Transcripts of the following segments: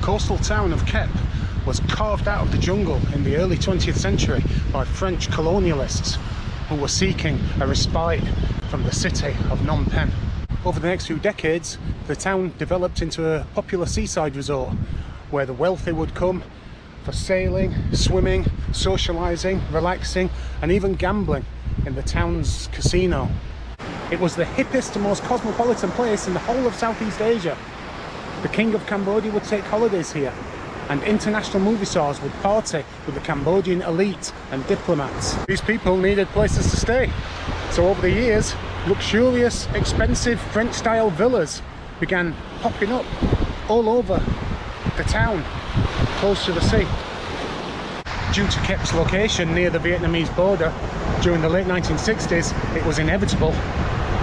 coastal town of Kep was carved out of the jungle in the early 20th century by French colonialists who were seeking a respite from the city of Phnom Penh. Over the next few decades, the town developed into a popular seaside resort where the wealthy would come for sailing, swimming, socialising, relaxing and even gambling in the town's casino. It was the hippest and most cosmopolitan place in the whole of Southeast Asia. The King of Cambodia would take holidays here, and international movie stars would party with the Cambodian elite and diplomats. These people needed places to stay, so over the years, luxurious, expensive French-style villas began popping up all over the town, close to the sea. Due to Kep's location near the Vietnamese border during the late 1960s, it was inevitable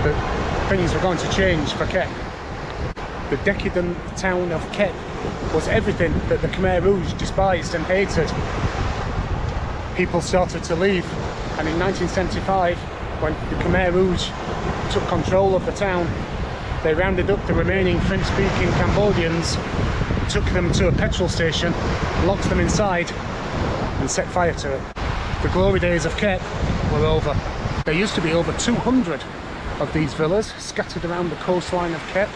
that things were going to change for Kep. The decadent town of Kep was everything that the Khmer Rouge despised and hated. People started to leave, and in 1975, when the Khmer Rouge took control of the town, they rounded up the remaining French-speaking Cambodians, took them to a petrol station, locked them inside, and set fire to it. The glory days of Kep were over. There used to be over 200 of these villas scattered around the coastline of Kep.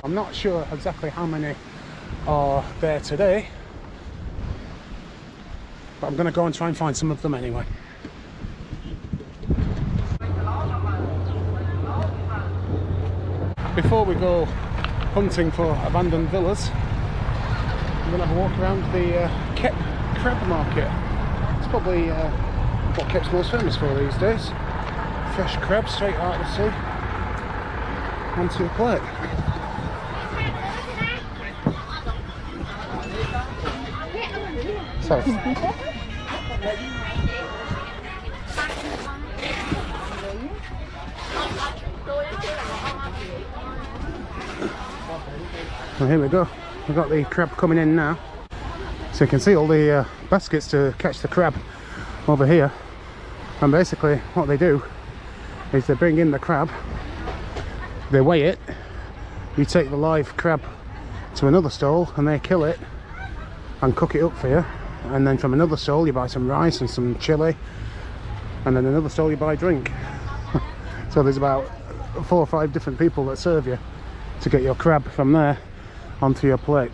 I'm not sure exactly how many are there today, but I'm going to go and try and find some of them anyway. Before we go hunting for abandoned villas, I'm going to have a walk around the Kep crab market. It's probably what Kep's most famous for these days. Fresh crab straight out of the sea onto a plate. So, well, here we go. We've got the crab coming in now. So you can see all the baskets to catch the crab over here. And basically what they do is they bring in the crab, they weigh it, you take the live crab to another stall and they kill it and cook it up for you. And then from another stall you buy some rice and some chilli, and then another stall you buy a drink. So there's about 4 or 5 different people that serve you to get your crab from there onto your plate.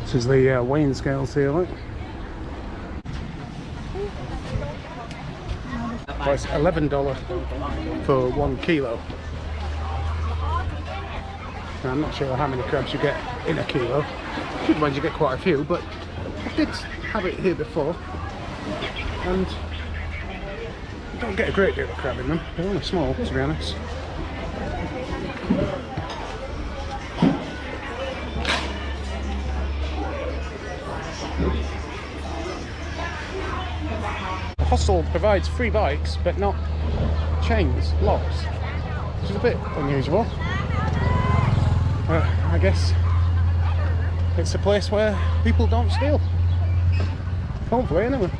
This is the weighing scales here, look. Well, it's $11 for 1 kilo. Now, I'm not sure how many crabs you get in a kilo. Good ones you get quite a few, but I did have it here before, and you don't get a great deal of crab in them. They're only small, to be honest. The hostel provides free bikes, but not chains, locks, which is a bit unusual. I guess it's a place where people don't steal. Hopefully, anyway.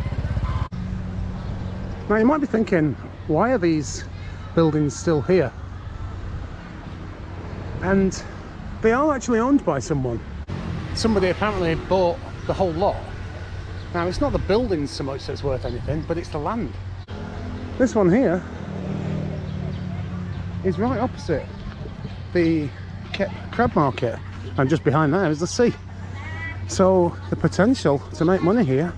Now you might be thinking, why are these buildings still here? And they are actually owned by someone. Somebody apparently bought the whole lot. Now it's not the buildings so much that's worth anything, but it's the land. This one here is right opposite the Kep crab market, and just behind there is the sea. So the potential to make money here,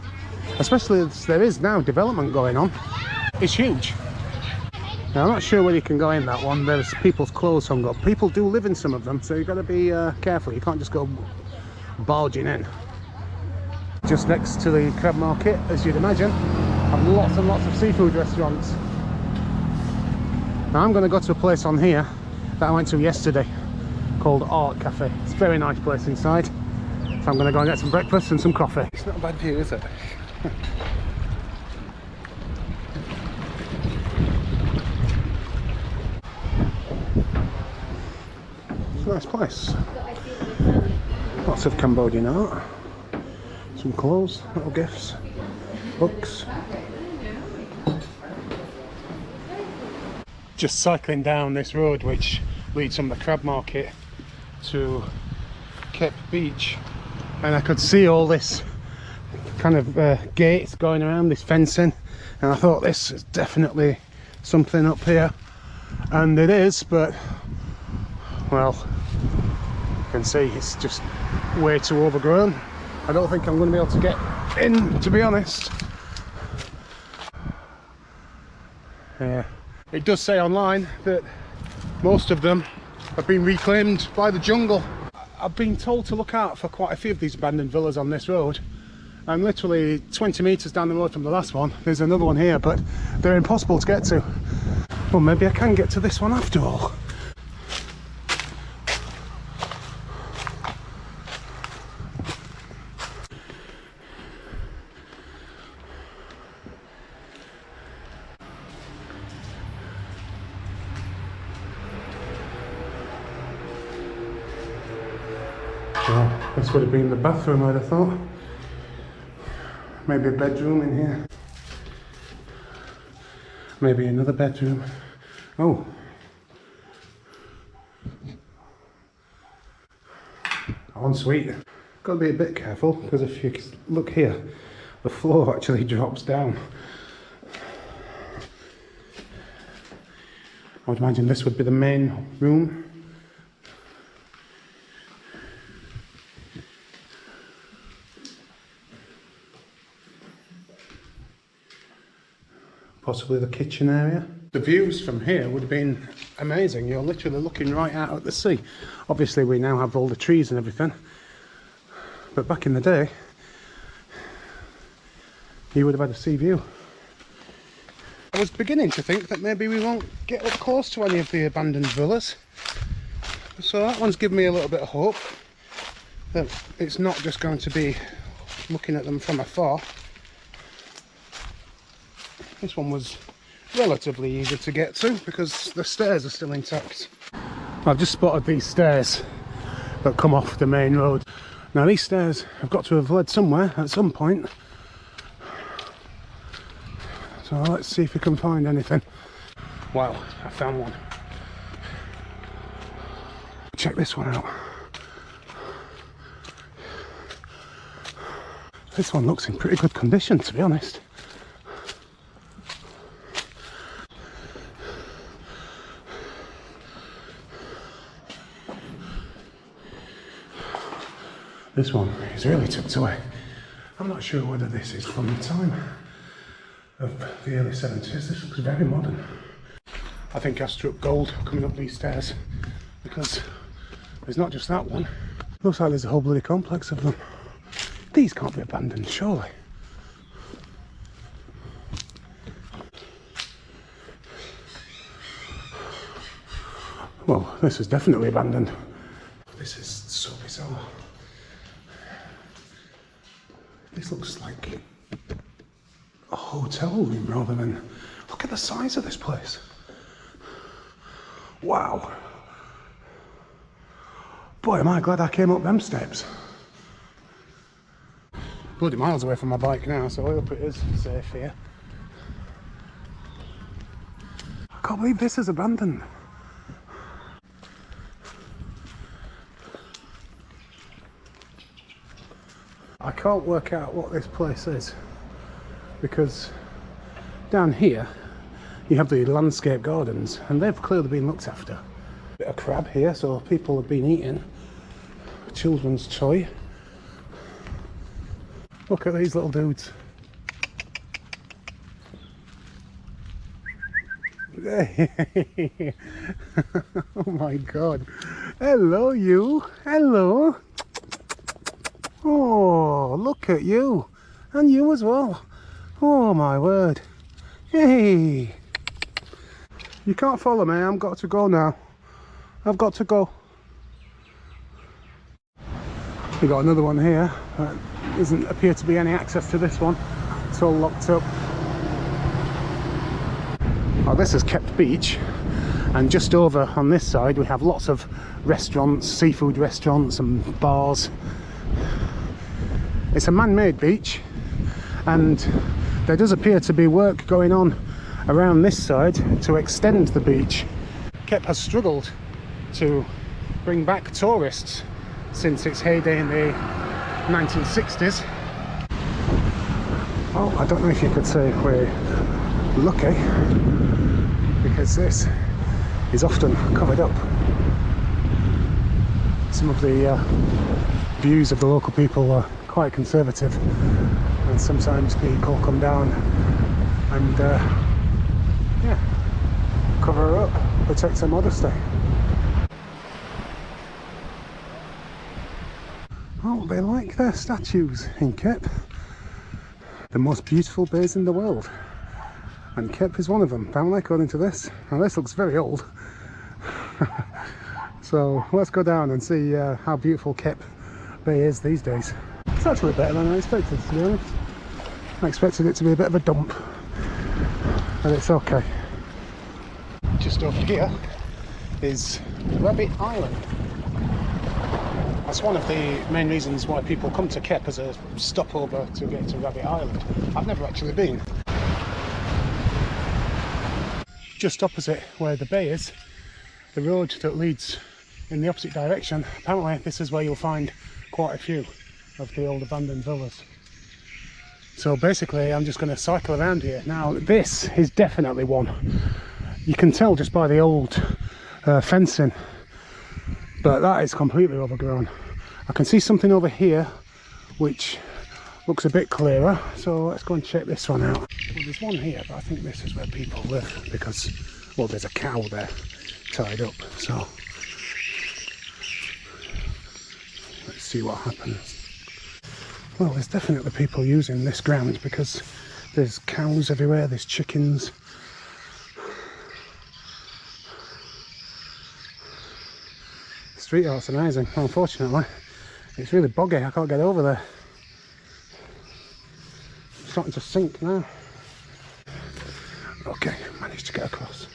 especially as there is now development going on, is huge. Now I'm not sure whether you can go in that one. There's people's clothes hung up. People do live in some of them, so you've got to be careful. You can't just go barging in. Just next to the crab market, as you'd imagine, have lots and lots of seafood restaurants. Now I'm going to go to a place on here that I went to yesterday called Art Cafe. It's a very nice place inside, so I'm going to go and get some breakfast and some coffee. It's not a bad view, is it? It's a nice place. Lots of Cambodian art, some clothes, little gifts, books. Just cycling down this road which leads from the crab market to Cape Beach, and I could see all this kind of gates going around, this fencing, and I thought this is definitely something up here, and it is, but well, you can see it's just way too overgrown. I don't think I'm going to be able to get in, to be honest. Yeah, it does say online that most of them have been reclaimed by the jungle. I've been told to look out for quite a few of these abandoned villas on this road. I'm literally 20 metres down the road from the last one. There's another one here, but they're impossible to get to. Well, maybe I can get to this one after all. Well, this would have been the bathroom, I'd have thought. Maybe a bedroom in here. Maybe another bedroom. Oh. Ensuite. Got to be a bit careful, because if you look here, the floor actually drops down. I would imagine this would be the main room. Possibly the kitchen area. The views from here would have been amazing. You're literally looking right out at the sea. Obviously we now have all the trees and everything, but back in the day you would have had a sea view. I was beginning to think that maybe we won't get up close to any of the abandoned villas, so that one's given me a little bit of hope that it's not just going to be looking at them from afar. This one was relatively easy to get to because the stairs are still intact. I've just spotted these stairs that come off the main road. Now these stairs have got to have led somewhere at some point. So let's see if we can find anything. Wow, I found one. Check this one out. This one looks in pretty good condition, to be honest. This one is really tucked away. I'm not sure whether this is from the time of the early 70s. This looks very modern. I think I struck gold coming up these stairs, because there's not just that one. Looks like there's a whole bloody complex of them. These can't be abandoned, surely. Well, this is definitely abandoned. This is so bizarre. This looks like a hotel room rather than... Look at the size of this place. Wow. Boy, am I glad I came up them steps. Bloody miles away from my bike now, so I hope it is safe here. I can't believe this is abandoned. I can't work out what this place is, because down here you have the landscape gardens and they've clearly been looked after. Bit of crab here, so people have been eating. Children's toy. Look at these little dudes. Oh my god. Hello you. Hello. Oh, look at you. And you as well. Oh my word. Hey. You can't follow me. I've got to go now. I've got to go. We've got another one here. Doesn't appear to be any access to this one. It's all locked up. Oh, this is Cape Beach. And just over on this side we have lots of restaurants, seafood restaurants and bars. It's a man-made beach, and there does appear to be work going on around this side to extend the beach. Cape has struggled to bring back tourists since its heyday in the 1960s. Oh, I don't know if you could say we're lucky, because this is often covered up. Some of the views of the local people are quite conservative, and sometimes people come down and yeah, cover her up, protect her modesty. Oh, they like their statues in Kep. The most beautiful bays in the world, and Kep is one of them, apparently, according to this. Now this looks very old. So let's go down and see how beautiful Kep Bay is these days. It's actually better than I expected, to be honest. I expected it to be a bit of a dump, but it's okay. Just over here is Rabbit Island. That's one of the main reasons why people come to Kep as a stopover to get to Rabbit Island. I've never actually been. Just opposite where the bay is, the road that leads in the opposite direction, apparently this is where you'll find quite a few of the old abandoned villas. So basically I'm just going to cycle around here. Now this is definitely one. You can tell just by the old fencing, but that is completely overgrown. I can see something over here which looks a bit clearer, so let's go and check this one out. Well, there's one here, but I think this is where people live, because, well, there's a cow there tied up, so let's see what happens. Well, there's definitely people using this ground, because there's cows everywhere, there's chickens. The street art's amazing. Unfortunately, it's really boggy, I can't get over there. It's starting to sink now. Okay, managed to get across.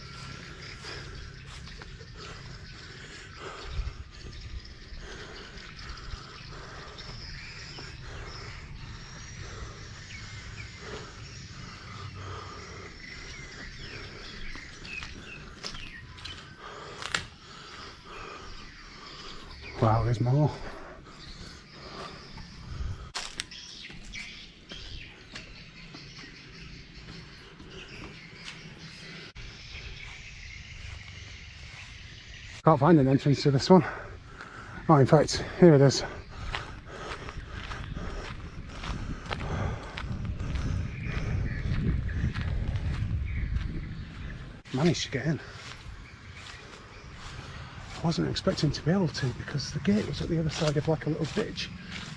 Wow, there's more. Can't find an entrance to this one. Oh, in fact, here it is. Managed to get in. I wasn't expecting to be able to, because the gate was at the other side of like a little ditch.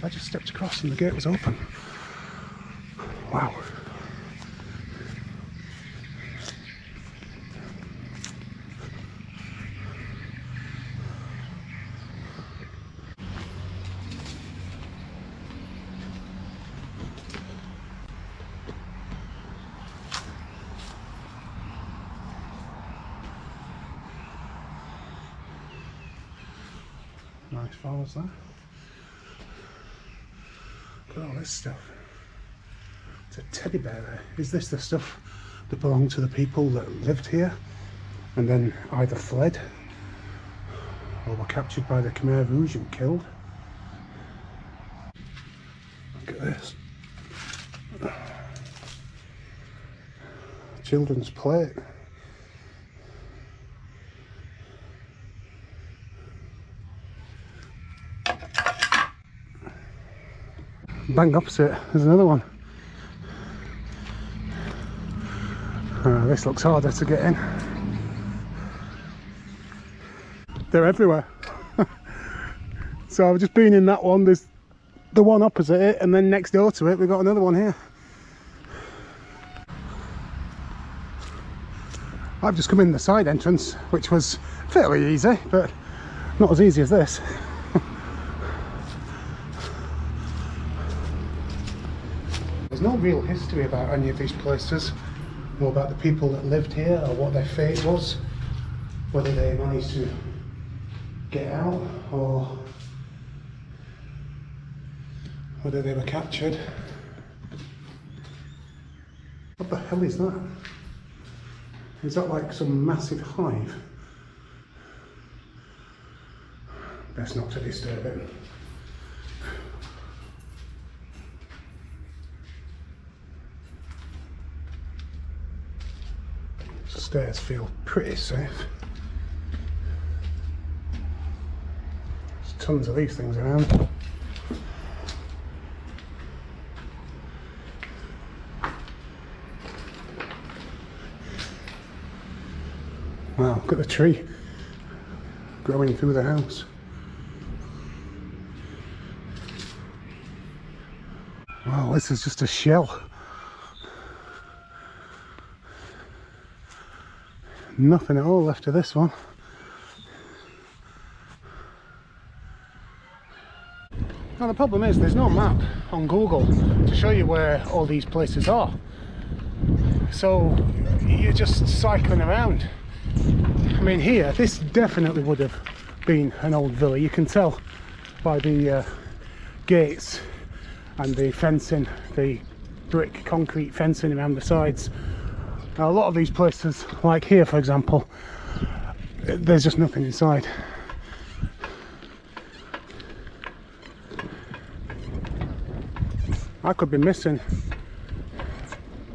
I just stepped across and the gate was open. Wow. Nice flowers there. Look at all this stuff. It's a teddy bear there. Is this the stuff that belonged to the people that lived here and then either fled or were captured by the Khmer Rouge and killed? Look at this. Children's plate. Bang opposite, there's another one. This looks harder to get in. They're everywhere. So I've just been in that one, there's the one opposite it, and then next door to it we've got another one here. I've just come in the side entrance, which was fairly easy, but not as easy as this. There's no real history about any of these places, or about the people that lived here, or what their fate was, whether they managed to get out, or whether they were captured. What the hell is that? Is that like some massive hive? Best not to disturb it. Stairs feel pretty safe. There's tons of these things around. Wow, look at the tree growing through the house. Wow, this is just a shell. Nothing at all left of this one. Now the problem is there's no map on Google to show you where all these places are. So you're just cycling around. I mean here, this definitely would have been an old villa. You can tell by the gates and the fencing, the brick concrete fencing around the sides. Now, a lot of these places, like here for example, there's just nothing inside. I could be missing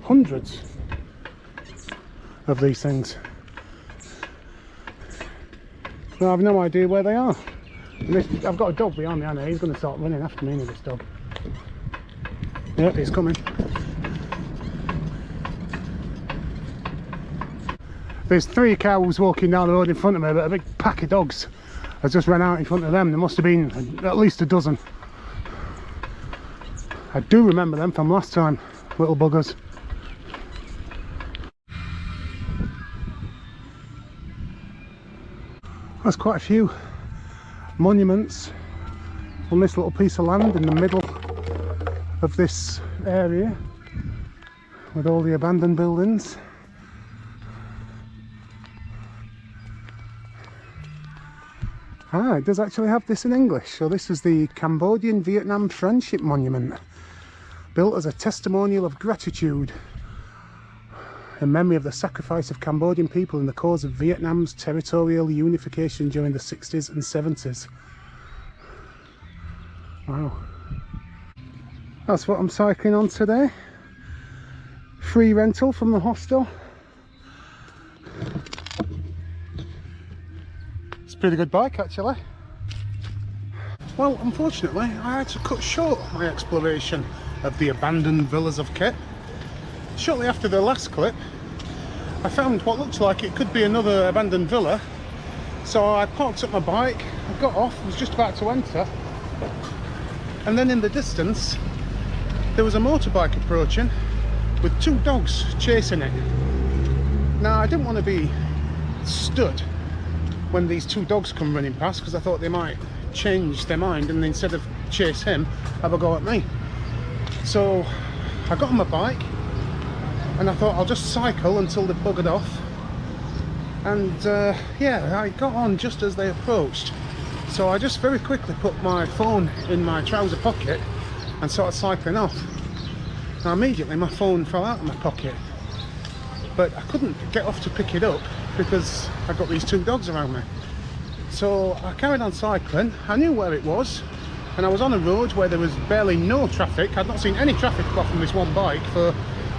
hundreds of these things. So I've no idea where they are. And this, I've got a dog behind me, I know he's going to start running after me, this dog. Yep, he's coming. There's 3 cows walking down the road in front of me, but a big pack of dogs has just ran out in front of them. There must have been at least a dozen. I do remember them from last time, little buggers. There's quite a few monuments on this little piece of land in the middle of this area with all the abandoned buildings. Ah, it does actually have this in English. So this is the Cambodian Vietnam Friendship Monument, built as a testimonial of gratitude in memory of the sacrifice of Cambodian people in the cause of Vietnam's territorial unification during the 60s and 70s. Wow. That's what I'm cycling on today. Free rental from the hostel. It's a pretty good bike actually. Well, unfortunately I had to cut short my exploration of the abandoned villas of Kep. Shortly after the last clip I found what looked like it could be another abandoned villa, so I parked up my bike, I got off, was just about to enter, and then in the distance there was a motorbike approaching with 2 dogs chasing it. Now I didn't want to be stood when these 2 dogs come running past, because I thought they might change their mind and instead of chase him have a go at me. So I got on my bike and I thought I'll just cycle until they buggered off, and yeah, I got on just as they approached, so I just very quickly put my phone in my trouser pocket and started cycling off. Now immediately my phone fell out of my pocket, but I couldn't get off to pick it up because I got these 2 dogs around me. So I carried on cycling. I knew where it was, and I was on a road where there was barely no traffic. I'd not seen any traffic apart from this one bike for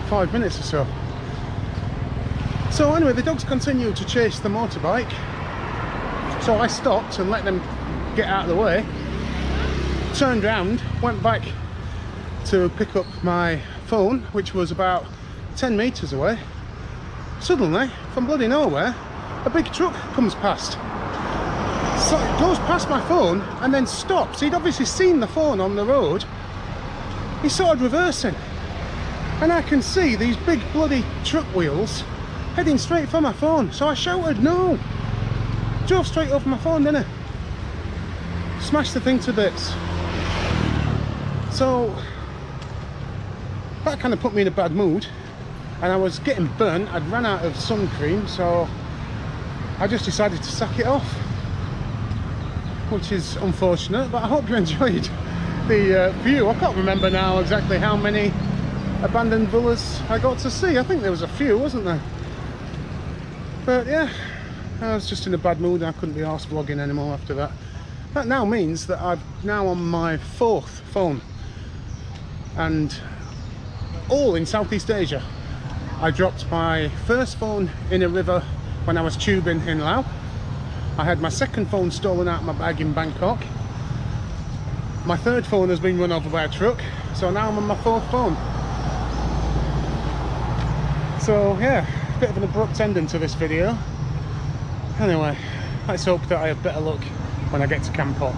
5 minutes or so. So anyway, the dogs continued to chase the motorbike, so I stopped and let them get out of the way, turned round, went back to pick up my phone, which was about 10 metres away. Suddenly, from bloody nowhere, a big truck comes past. So it goes past my phone and then stops. He'd obviously seen the phone on the road. He started reversing, and I can see these big bloody truck wheels heading straight for my phone. So I shouted no, drove straight over my phone, didn't I? Smashed the thing to bits. So that kind of put me in a bad mood, and I was getting burnt. I'd run out of sun cream, so I just decided to sack it off, which is unfortunate, but I hope you enjoyed the view. I can't remember now exactly how many abandoned villas I got to see. I think there was a few, wasn't there? But yeah, I was just in a bad mood and I couldn't be arsed vlogging anymore after that. That now means that I'm now on my 4th phone, and all in Southeast Asia. I dropped my first phone in a river when I was tubing in Laos. I had my second phone stolen out of my bag in Bangkok. My third phone has been run over by a truck, so now I'm on my 4th phone. So yeah, a bit of an abrupt ending to this video. Anyway, let's hope that I have better luck when I get to Kampot.